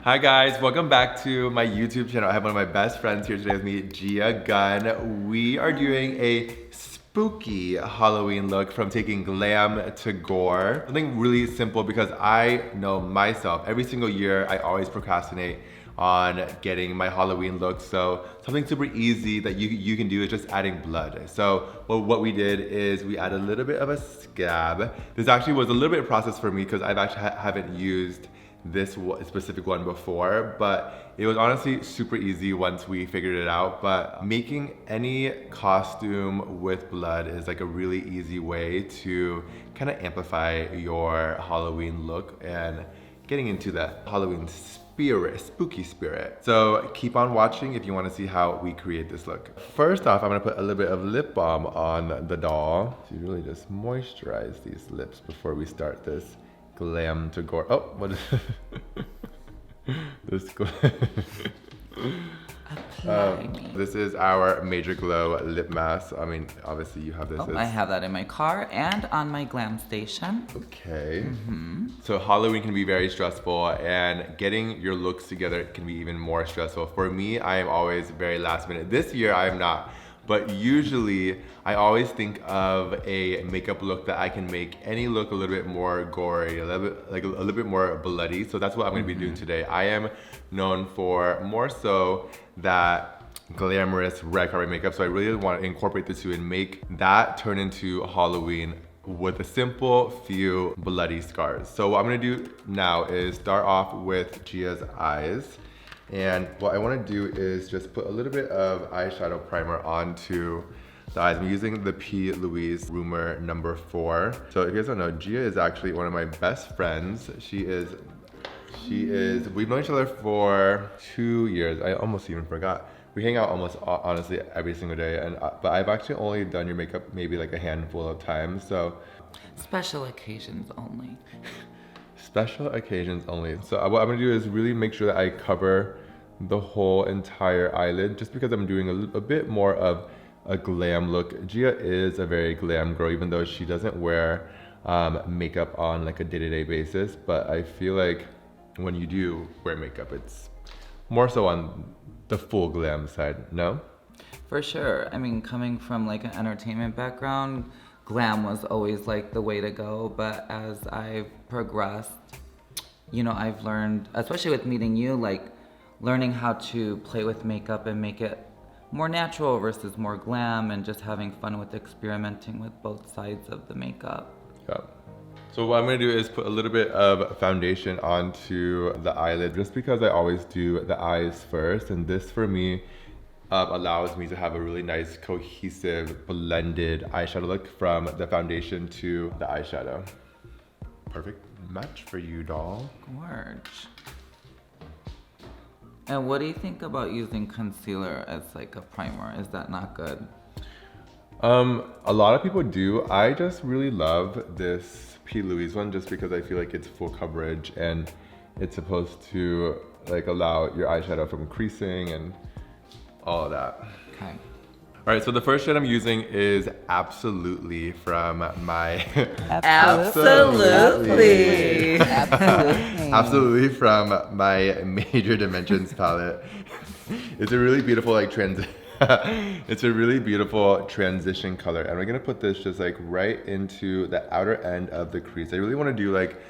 Hi guys, welcome back to my YouTube channel. I have one of my best friends here today with me, Gia Gunnn. We are doing a spooky Halloween look from taking glam to gore. Something really simple because I know myself, every single year I always procrastinate on getting my Halloween look. So something super easy that you can do is just adding blood. So what we did is we added a little bit of a scab. This actually was a little bit of process for me because I've actually haven't used this specific one before, but it was honestly super easy once we figured it out. But making any costume with blood is like a really easy way to kind of amplify your Halloween look and getting into the Halloween spirit, spooky spirit. So keep on watching if you want to see how we create this look. First off, I'm gonna put a little bit of lip balm on the doll to really just moisturize these lips before we start this glam to gore. Oh, what is this? This is our Major Glow lip mask. I mean, obviously you have this. I have that in my car and on my glam station. Okay. So Halloween can be very stressful, and getting your looks together can be even more stressful. For me, I am always very last minute. This year I am not. But usually, I always think of a makeup look that I can make any look a little bit more gory, a little bit more bloody. So that's what I'm gonna be doing today. I am known for more so that glamorous red carpet makeup. So I really want to incorporate the two and make that turn into Halloween with a simple few bloody scars. So what I'm gonna do now is start off with Gia's eyes. And what I want to do is just put a little bit of eyeshadow primer onto the eyes. I'm using the P. Louise Rumor number 4. So if you guys don't know, Gia is actually one of my best friends. We've known each other for 2 years. I almost even forgot. We hang out almost honestly every single day, but I've actually only done your makeup maybe like a handful of times. So special occasions only. Special occasions only. So what I'm gonna do is really make sure that I cover the whole entire eyelid, just because I'm doing a bit more of a glam look. Gia is a very glam girl, even though she doesn't wear makeup on like a day-to-day basis. But I feel like when you do wear makeup, it's more so on the full glam side, no? For sure. I mean, coming from like an entertainment background, glam was always like the way to go, but as I've progressed, you know, I've learned, especially with meeting you, like learning how to play with makeup and make it more natural versus more glam, and just having fun with experimenting with both sides of the makeup. Yeah. So what I'm gonna do is put a little bit of foundation onto the eyelid, just because I always do the eyes first, and this for me allows me to have a really nice cohesive blended eyeshadow look from the foundation to the eyeshadow. Perfect match for you, doll. Gorge. And what do you think about using concealer as like a primer? Is that not good? A lot of people do. I just really love this P. Louise one just because I feel like it's full coverage and it's supposed to like allow your eyeshadow from creasing and all of that. Okay. All right, so the first shade I'm using is Absolutely from my Absolutely. Absolutely from my Major Dimensions palette. It's a really beautiful like it's a really beautiful transition color, and we're gonna put this just like right into the outer end of the crease. I really want to do like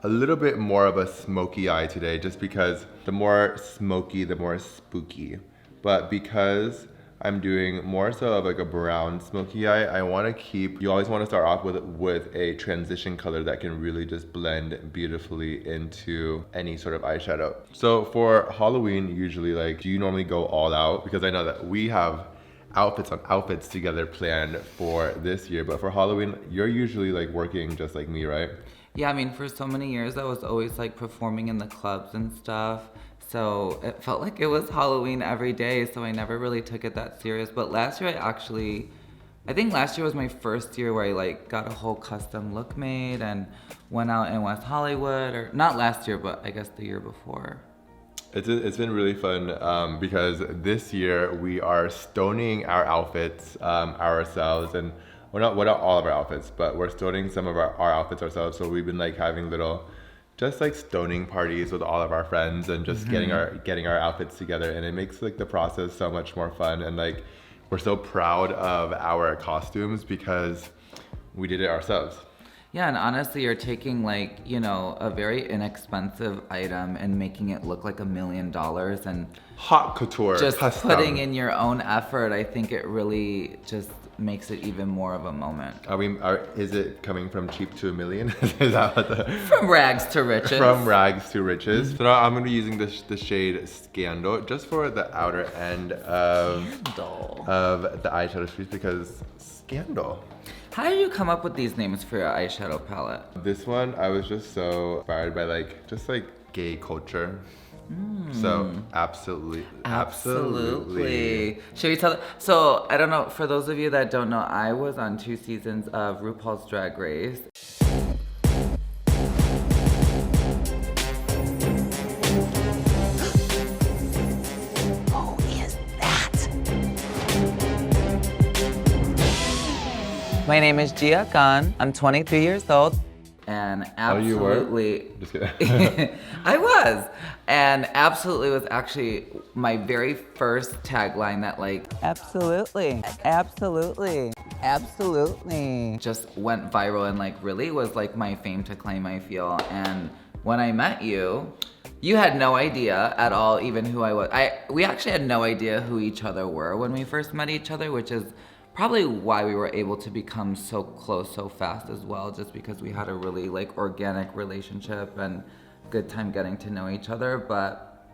a little bit more of a smoky eye today, just because the more smoky, the more spooky. But because I'm doing more so of like a brown smoky eye, I want to keep, you always want to start off with a transition color that can really just blend beautifully into any sort of eyeshadow. So for Halloween, usually like, do you normally go all out? Because I know that we have outfits on outfits together planned for this year, but for Halloween, you're usually like working just like me, right? Yeah, I mean, for so many years, I was always like performing in the clubs and stuff. So it felt like it was Halloween every day, so I never really took it that serious. But last year I think last year was my first year where I like got a whole custom look made and went out in West Hollywood, or not last year, but I guess the year before. It's been really fun because this year we are stoning our outfits ourselves, and well, not all of our outfits, but we're stoning some of our outfits ourselves. So we've been like having little just like stoning parties with all of our friends and just getting our outfits together, and it makes like the process so much more fun. And like we're so proud of our costumes because we did it ourselves. Yeah, and honestly, you're taking like, you know, a very inexpensive item and making it look like $1 million and Haute couture, just custom. putting in your own effort. I think it really just makes it even more of a moment. Is it coming from cheap to $1 million? Is that what From rags to riches. From rags to riches. So now I'm gonna be using the shade Scandal just for the outer end of the eyeshadow crease because Scandal. How did you come up with these names for your eyeshadow palette? This one, I was just so inspired by like, just like gay culture. So absolutely. Should we tell? So I don't know, for those of you that don't know, I was on 2 seasons of RuPaul's Drag Race. My name is Gia Gunnn. I'm 23 years old. And absolutely, Just kidding. I was. And absolutely was actually my very first tagline that like, absolutely, just went viral and like really was like my fame to claim, I feel. And when I met you, you had no idea at all even who I was. We actually had no idea who each other were when we first met each other, which is probably why we were able to become so close so fast as well, just because we had a really like organic relationship and good time getting to know each other. But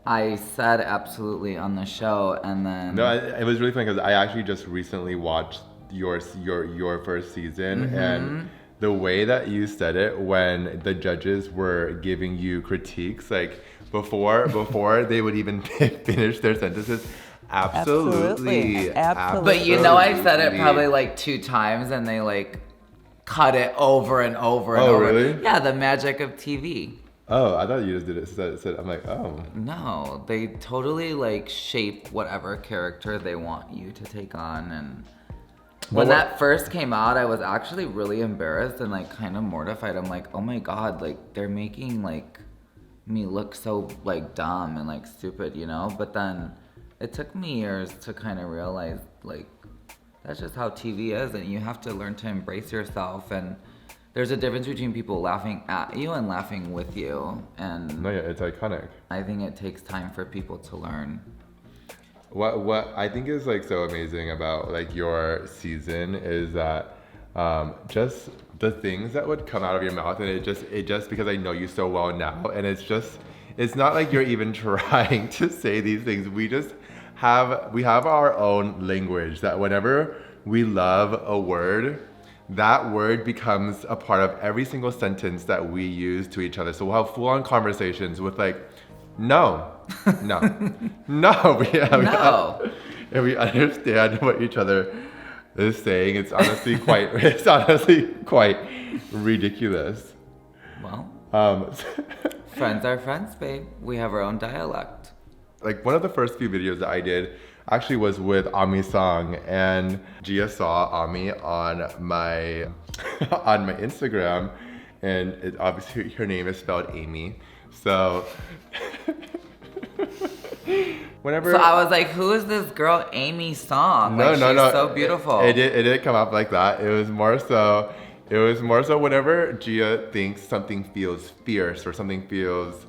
I said absolutely on the show, and then it was really funny because I actually just recently watched your first season, and the way that you said it when the judges were giving you critiques, like before they would even finish their sentences. Absolutely. But you know, I said it probably like 2 times and they like cut it over and over and over. Oh, really? Yeah, the magic of TV. Oh, I thought you just did it. I'm like, oh. No, they totally like shape whatever character they want you to take on. And when that first came out, I was actually really embarrassed and like kind of mortified. I'm like, oh my God, like they're making like me look so like dumb and like stupid, you know? But then it took me years to kind of realize, like, that's just how TV is, and you have to learn to embrace yourself. And there's a difference between people laughing at you and laughing with you. And no, yeah, it's iconic. I think it takes time for people to learn. What I think is like so amazing about like your season is that just the things that would come out of your mouth, and it just because I know you so well now, and it's not like you're even trying to say these things. We have our own language that whenever we love a word, that word becomes a part of every single sentence that we use to each other. So we'll have full-on conversations with like, no. No. And we understand what each other is saying. It's honestly quite ridiculous. Well, friends are friends, babe. We have our own dialect. Like one of the first few videos that I did actually was with Ami Song, and Gia saw Ami on my on my Instagram, and obviously her name is spelled Amy. So whenever, so I was like, who is this girl Amy Song? No, like, she's so beautiful. It didn't come up like that. It was more so whenever Gia thinks something feels fierce or something feels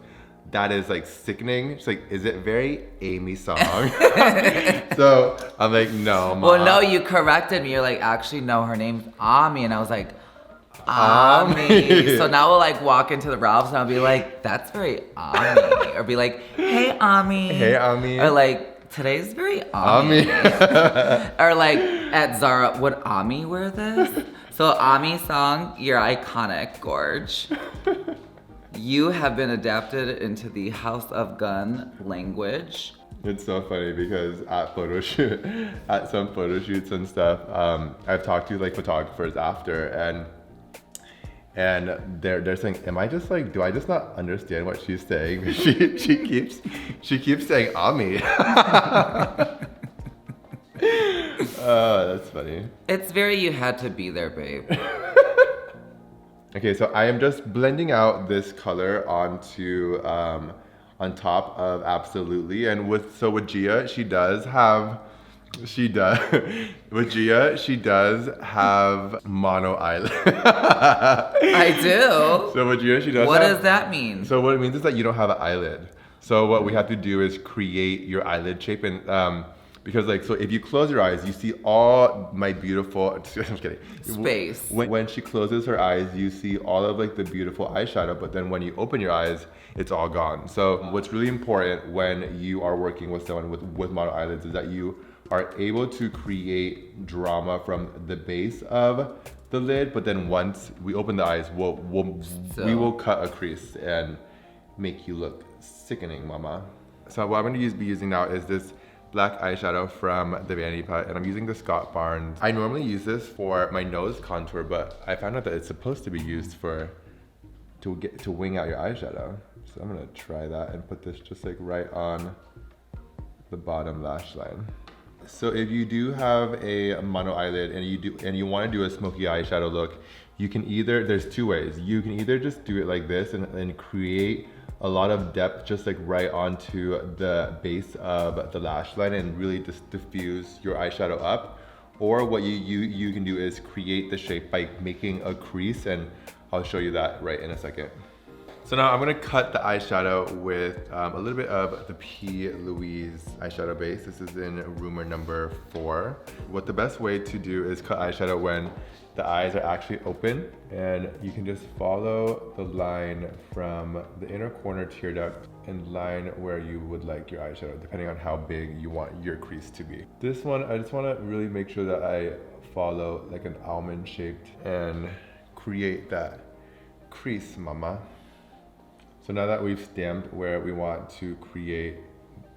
that is like sickening, she's like, is it very Amy Song? So I'm like, no, Mom. Well, no, you corrected me. You're like, actually, no, her name's Ami. And I was like, Ami. So now we'll like walk into the Ralphs and I'll be like, that's very Ami. Or be like, hey, Ami. Hey, Ami. Or like, today's very Ami. Or like at Zara, would Ami wear this? So Ami Song, you're iconic, Gorge. You have been adapted into the House of Gunn language. It's so funny because at some photo shoots and stuff, I've talked to like photographers after, and they're saying, am I just like, do I just not understand what she's saying? She keeps saying Ami. Oh, that's funny. It's very, you had to be there, babe. Okay, so I am just blending out this color onto on top of Absolutely, and with Gia, she does have with Gia, she does have mono eyelid. I do. So with Gia, she does. What does that mean? So what it means is that you don't have an eyelid. So what we have to do is create your eyelid shape, and because like, so if you close your eyes, you see all my beautiful, I'm just kidding. Space. When she closes her eyes, you see all of like the beautiful eyeshadow, but then when you open your eyes, it's all gone. So what's really important when you are working with someone with mono eyelids is that you are able to create drama from the base of the lid, but then once we open the eyes, we will cut a crease and make you look sickening, mama. So what I'm going to be using now is this black eyeshadow from the Vanity Pot, and I'm using the Scott Barnes. I normally use this for my nose contour, but I found out that it's supposed to be used to wing out your eyeshadow. So I'm gonna try that and put this just like right on the bottom lash line. So if you do have a mono eyelid and you want to do a smoky eyeshadow look, you can either, there's two ways. You can either just do it like this and create a lot of depth just like right onto the base of the lash line and really just diffuse your eyeshadow up. Or what you can do is create the shape by making a crease, and I'll show you that right in a second. So now I'm gonna cut the eyeshadow with a little bit of the P. Louise eyeshadow base. This is in rumor number 4. What the best way to do is cut eyeshadow when the eyes are actually open, and you can just follow the line from the inner corner tear duct and line where you would like your eyeshadow, depending on how big you want your crease to be. This one, I just wanna really make sure that I follow like an almond shaped and create that crease, mama. So now that we've stamped where we want to create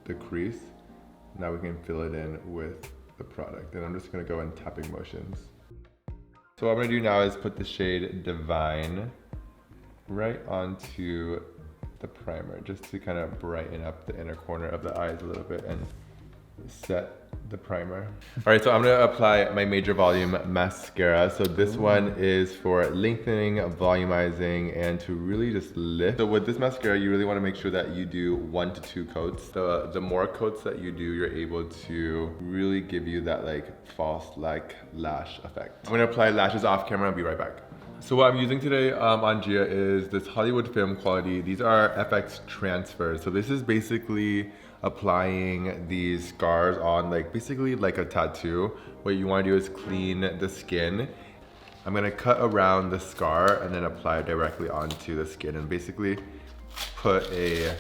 the crease, now we can fill it in with the product. And I'm just gonna go in tapping motions. So what I'm gonna do now is put the shade Divine right onto the primer, just to kind of brighten up the inner corner of the eyes a little bit and set the primer. All right, so I'm gonna apply my Major Volume Mascara. So this one is for lengthening, volumizing, and to really just lift. So with this mascara, you really wanna make sure that you do 1 to 2 coats. The more coats that you do, you're able to really give you that like false like lash effect. I'm gonna apply lashes off camera. I'll be right back. So what I'm using today on Gia is this Hollywood Film Quality. These are FX transfers. So this is basically applying these scars on like basically like a tattoo. What you want to do is clean the skin. I'm gonna cut around the scar and then apply it directly onto the skin and basically put a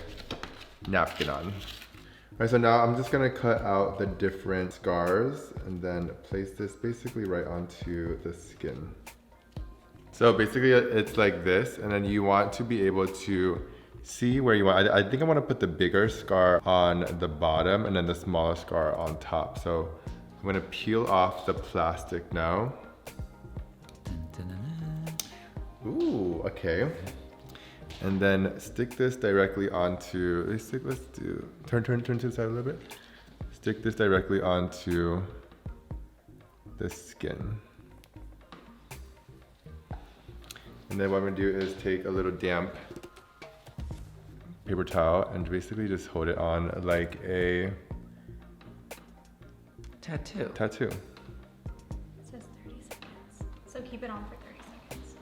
napkin on. All right, so now I'm just gonna cut out the different scars and then place this basically right onto the skin. So basically it's like this, and then you want to be able to see where you want. I think I want to put the bigger scar on the bottom and then the smaller scar on top. So I'm going to peel off the plastic now. Ooh, okay. And then stick this directly onto, turn to the side a little bit. Stick this directly onto the skin. And then what I'm gonna do is take a little damp paper towel and basically just hold it on like a tattoo. It says 30 seconds. So keep it on for 30 seconds.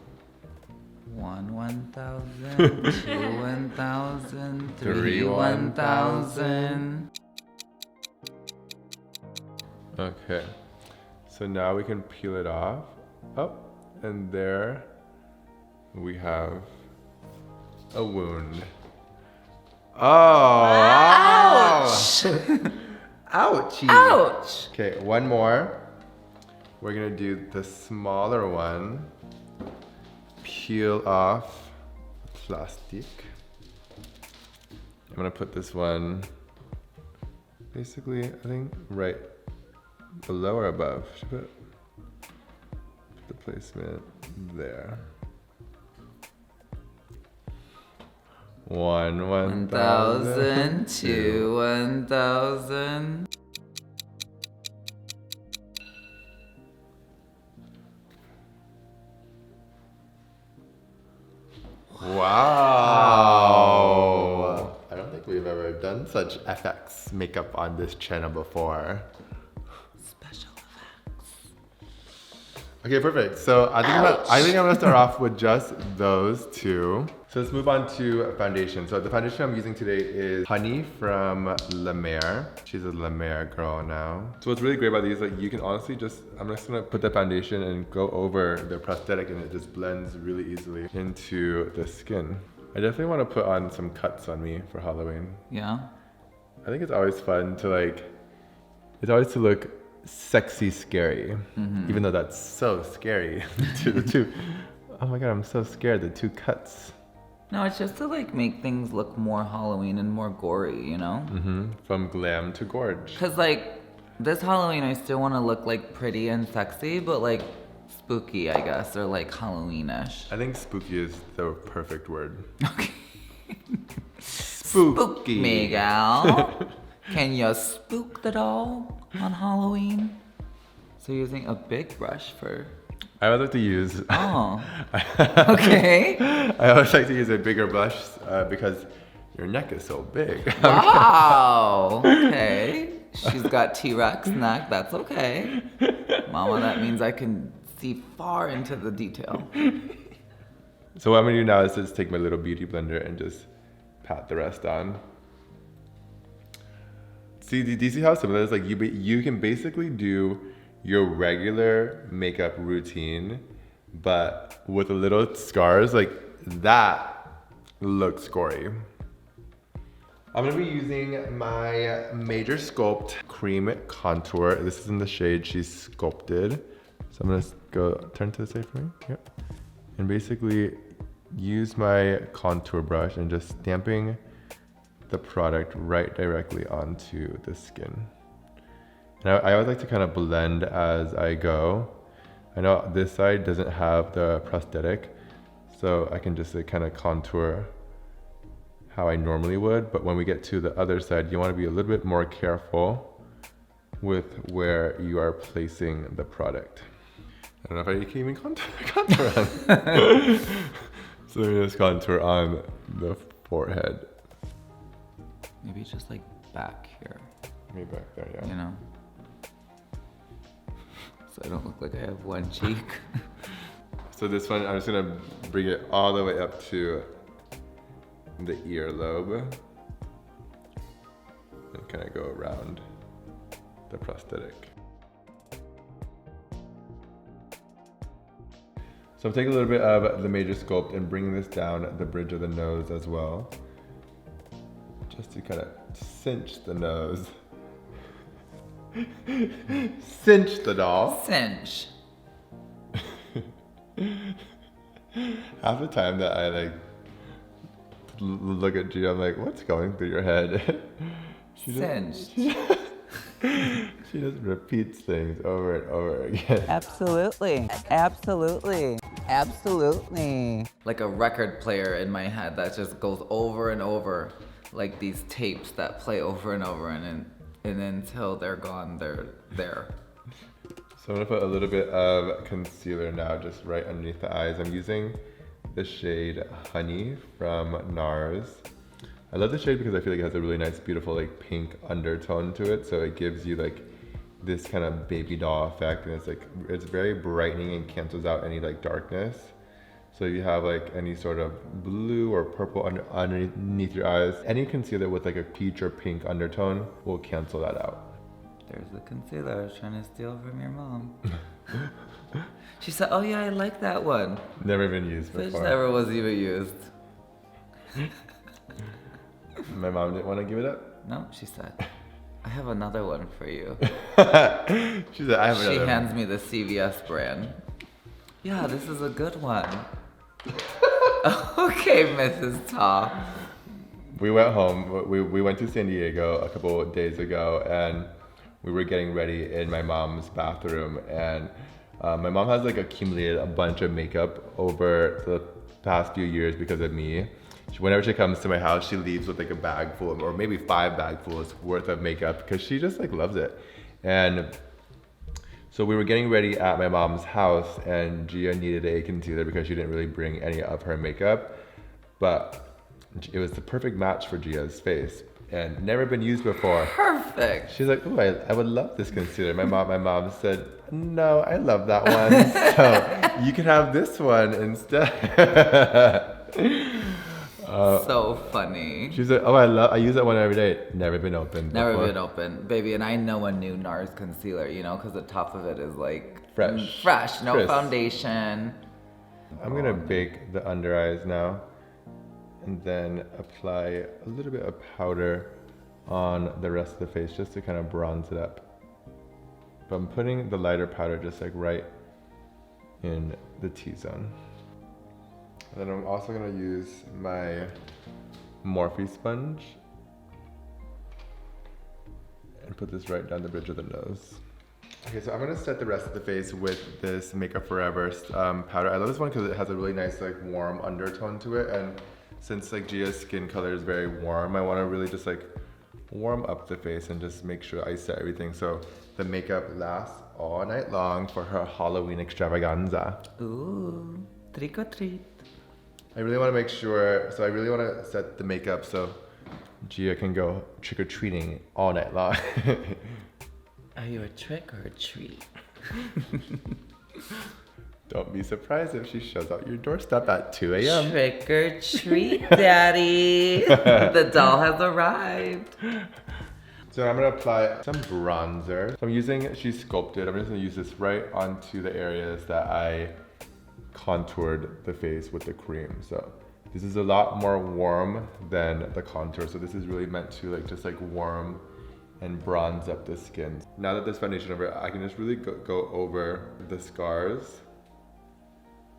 1 1,000, 2 1,000, 3 1,000. Okay. So now we can peel it off. Oh, and there we have a wound. Oh! Ouch! Ouchie! Ouch! Okay, one more. We're gonna do the smaller one. Peel off plastic. I'm gonna put this one basically, I think, right below or above. Should put the placement there. 1 1,000, 2 1,000. Wow. I don't think we've ever done such FX makeup on this channel before. Special effects. Okay, perfect. So I think I'm gonna start off with just those two. So let's move on to foundation. So the foundation I'm using today is Honey from La Mer. She's a La Mer girl now. So what's really great about these, like you can honestly I'm just gonna put the foundation and go over the prosthetic and it just blends really easily into the skin. I definitely want to put on some cuts on me for Halloween. Yeah. I think it's always fun to to look sexy scary, even though that's so scary. the two, oh my god, I'm so scared, the two cuts. No, it's just to like make things look more Halloween and more gory, you know? From glam to gorge. Cause like this Halloween, I still want to look like pretty and sexy, but like spooky, I guess, or like Halloween-ish. I think spooky is the perfect word. Okay. Spooky. Spook me, gal. Can you spook the doll on Halloween? So you're using a big brush for... I always like to use... Oh. Okay. I always like to use a bigger brush because your neck is so big. Wow. Okay. She's got T-Rex neck. That's okay. Mama, that means I can see far into the detail. So what I'm gonna do now is just take my little beauty blender and just pat the rest on. See, do you see how similar it is? Like you can basically do your regular makeup routine, but with a little scars, like that looks gory. I'm gonna be using my Major Sculpt Cream Contour. This is in the shade She's Sculpted. So I'm gonna turn to the side for me. Yep. And basically use my contour brush and just stamping the product right directly onto the skin. And I always like to kind of blend as I go. I know this side doesn't have the prosthetic, so I can just kind of contour how I normally would, but when we get to the other side, you want to be a little bit more careful with where you are placing the product. I don't know if I can even contour on. So let me just contour on the forehead. Maybe just like back here. Maybe back there, yeah. You know? So I don't look like I have one cheek. So this one, I'm just gonna bring it all the way up to the earlobe and kind of go around the prosthetic. So I'm taking a little bit of the Major Sculpt and bringing this down the bridge of the nose as well, just to kind of cinch the nose. Cinch the doll. Cinch. Half the time that I like look at you, I'm like, what's going through your head? Cinched. She just repeats things over and over again. Absolutely. Absolutely. Absolutely. Like a record player in my head that just goes over and over, like these tapes that play over and over, and until they're gone, they're there. So I'm gonna put a little bit of concealer now, just right underneath the eyes. I'm using the shade Honey from NARS. I love the shade because I feel like it has a really nice, beautiful, like pink undertone to it. So it gives you like this kind of baby doll effect, and it's very brightening and cancels out any like darkness. So you have like any sort of blue or purple underneath your eyes. Any concealer with like a peach or pink undertone will cancel that out. There's the concealer I was trying to steal from your mom. She said, oh yeah, I like that one. Never been used before. Which never was even used. My mom didn't want to give it up? No, she said, I have another one for you. She said, I have another She one. hands me the CVS brand. Yeah, this is a good one. Okay, Mrs. Ta. We went home. We went to San Diego a couple of days ago, and we were getting ready in my mom's bathroom, and my mom has like accumulated a bunch of makeup over the past few years because of me. Whenever she comes to my house, she leaves with like a bag full, or maybe 5 bagfuls worth of makeup, because she just like loves it. And so we were getting ready at my mom's house, and Gia needed a concealer because she didn't really bring any of her makeup. but it was the perfect match for Gia's face and never been used before. Perfect. She's like, oh, I would love this concealer. My mom said, no, I love that one. So you can have this one instead. So funny. She said, oh, I use that one every day. Never been opened Never before. been open, baby. And I know a new NARS concealer, you know, because the top of it is like Fresh. no Crisp. foundation. I'm gonna bake the under eyes now and then apply a little bit of powder on the rest of the face just to kind of bronze it up. But I'm putting the lighter powder just like right in the T-zone. And then I'm also gonna use my Morphe sponge and put this right down the bridge of the nose. Okay, so I'm gonna set the rest of the face with this Makeup Forever powder. I love this one because it has a really nice like warm undertone to it, and since like Gia's skin color is very warm, I wanna really just like warm up the face and just make sure I set everything so the makeup lasts all night long for her Halloween extravaganza. Ooh, trick or treat. I really wanna make sure, so I really wanna set the makeup so Gia can go trick-or-treating all night long. Are you a trick or a treat? Don't be surprised if she shows up your doorstep at 2 a.m. Trick or treat, daddy. The doll has arrived. So I'm gonna apply some bronzer. So I'm using, she's sculpted. I'm just gonna use this right onto the areas that I contoured the face with the cream. So this is a lot more warm than the contour. So this is really meant to like just like warm and bronze up the skin. Now that there's foundation over it, I can just really go over the scars,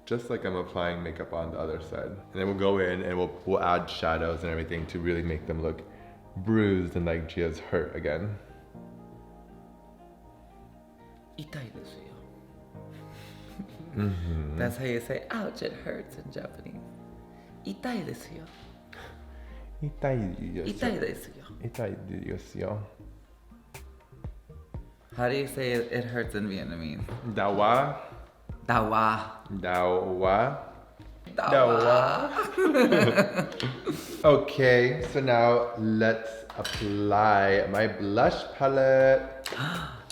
just like I'm applying makeup on the other side. And then we'll go in and we'll add shadows and everything to really make them look bruised and like Gia's hurt again. Itai desu yo. That's how you say, ouch, it hurts in Japanese. Itai desu yo. Itai desu yo. desu yo. How do you say it hurts in Vietnamese? Dawa. Dawa. Dawa. Dawa. Okay, so now let's apply my blush palette.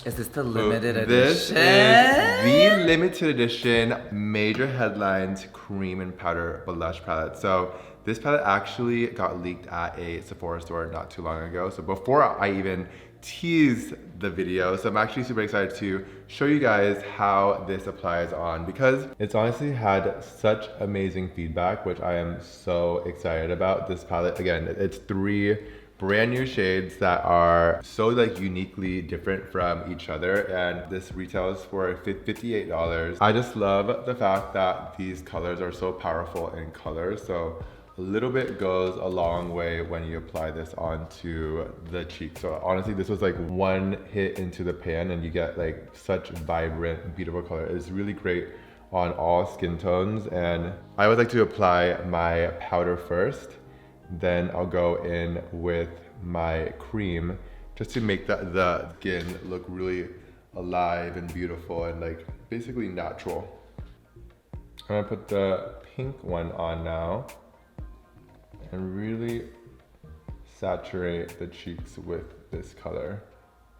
Is this the limited edition? This is the limited edition Major Headlines Cream and Powder Blush Palette. So this palette actually got leaked at a Sephora store not too long ago. So before I even teased the video, so I'm actually super excited to show you guys how this applies on, because it's honestly had such amazing feedback, which I am so excited about. This palette, again, it's 3 brand new shades that are so like uniquely different from each other, and this retails for $58. I just love the fact that these colors are so powerful in color. So a little bit goes a long way when you apply this onto the cheek. So honestly, this was like one hit into the pan and you get like such vibrant, beautiful color. It's really great on all skin tones. And I always like to apply my powder first, then I'll go in with my cream just to make the skin look really alive and beautiful and like basically natural. I'm gonna put the pink one on now and really saturate the cheeks with this color.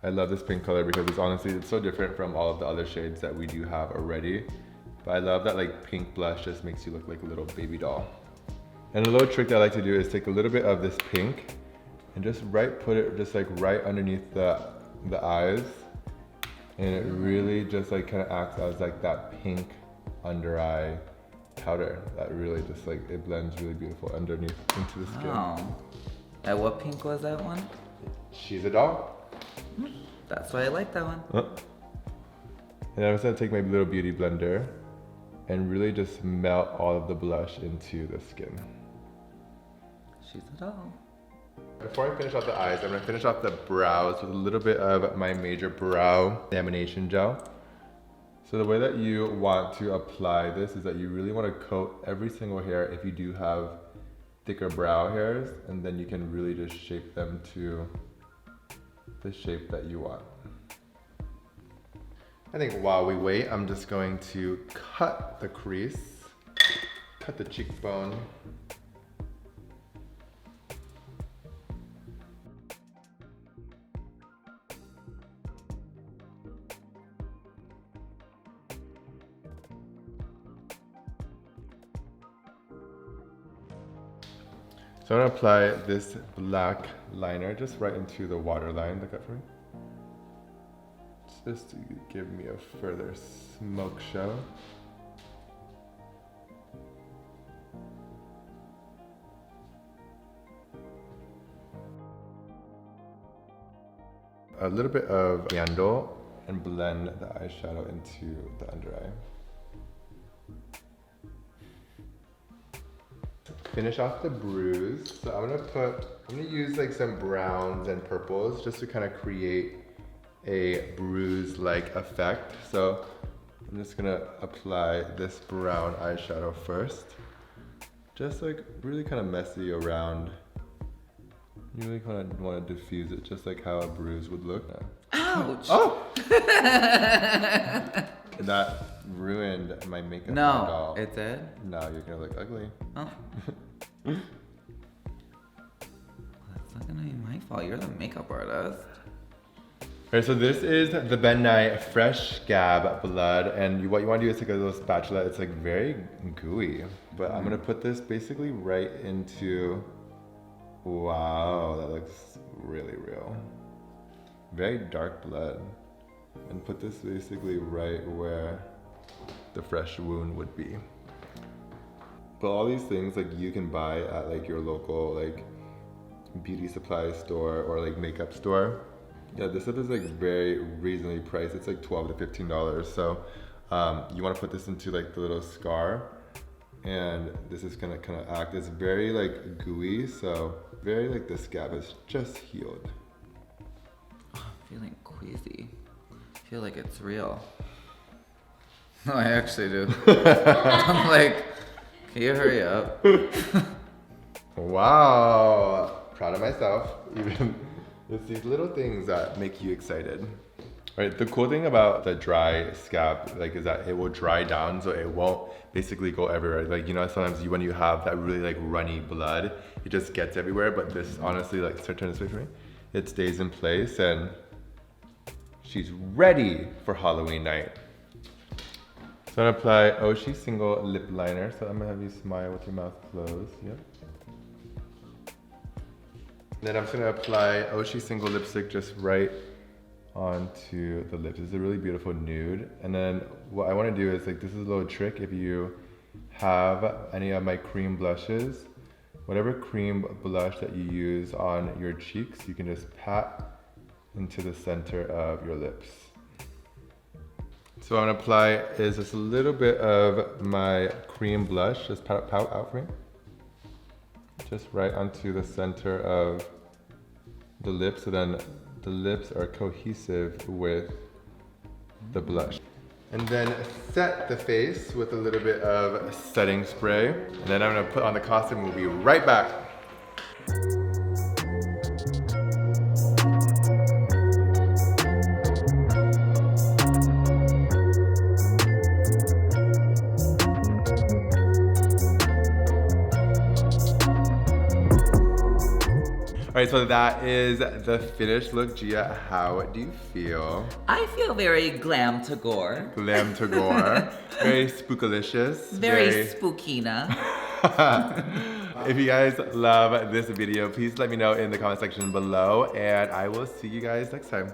I love this pink color because it's so different from all of the other shades that we do have already. But I love that like pink blush just makes you look like a little baby doll. And a little trick that I like to do is take a little bit of this pink and just put it just like right underneath the eyes. And it really just like kind of acts as like that pink under eye powder that really just like, it blends really beautiful underneath into the skin. Wow. And what pink was that one? She's a doll. That's why I like that one. And I'm just gonna take my little beauty blender and really just melt all of the blush into the skin. She's a doll. Before I finish off the eyes, I'm gonna finish off the brows with a little bit of my Major Brow Lamination Gel. So the way that you want to apply this is that you really want to coat every single hair if you do have thicker brow hairs, and then you can really just shape them to the shape that you want. I think while we wait, I'm just going to cut the crease, cut the cheekbone, So I'm gonna apply this black liner just right into the waterline. Look up for me. Just to give me a further smoke show. A little bit of candle and blend the eyeshadow into the under eye. Finish off the bruise. So I'm gonna use like some browns and purples just to kind of create a bruise-like effect. So I'm just gonna apply this brown eyeshadow first. Just like really kind of messy around. You really kind of want to diffuse it just like how a bruise would look. Ouch! Oh! That ruined my makeup. No, it did? Now you're gonna look ugly. Oh. That's not gonna be my fault. You're the makeup artist. Alright, so this is the Ben Nye Fresh Scab Blood, and what you want to do is take a little spatula. It's like very gooey, but I'm gonna put this basically right into. Wow, that looks really real. Very dark blood, and put this basically right where the fresh wound would be. But all these things like you can buy at like your local like beauty supply store or like makeup store. Yeah, this stuff is like very reasonably priced. It's like $12 to $15. So you want to put this into like the little scar, and this is gonna kind of act. It's very like gooey, so very like the scab is just healed. Oh, I'm feeling queasy. I feel like it's real. No, I actually do. I'm like, can you hurry up? Wow, proud of myself. Even it's these little things that make you excited. Right, the cool thing about the dry scab like is that it will dry down, so it won't basically go everywhere. Like, you know, sometimes when you have that really like runny blood, it just gets everywhere, but this honestly, like, turn this way for me, it stays in place, and she's ready for Halloween night. So I'm gonna apply E.O.A single lip liner. So I'm gonna have you smile with your mouth closed. Yep. Then I'm just gonna apply E.O.A single lipstick just right onto the lips. It's a really beautiful nude. And then what I want to do is like, this is a little trick. If you have any of my cream blushes, whatever cream blush that you use on your cheeks, you can just pat into the center of your lips. So I'm gonna apply is just a little bit of my cream blush. Just pat out for me. Just right onto the center of the lips, so then the lips are cohesive with the blush. And then set the face with a little bit of setting spray. And then I'm gonna put on the costume. We'll be right back. All right, so that is the finished look. Gia, how do you feel? I feel very glam to gore. Glam to gore. Very spookalicious. Very spookina. If you guys love this video, please let me know in the comment section below, and I will see you guys next time.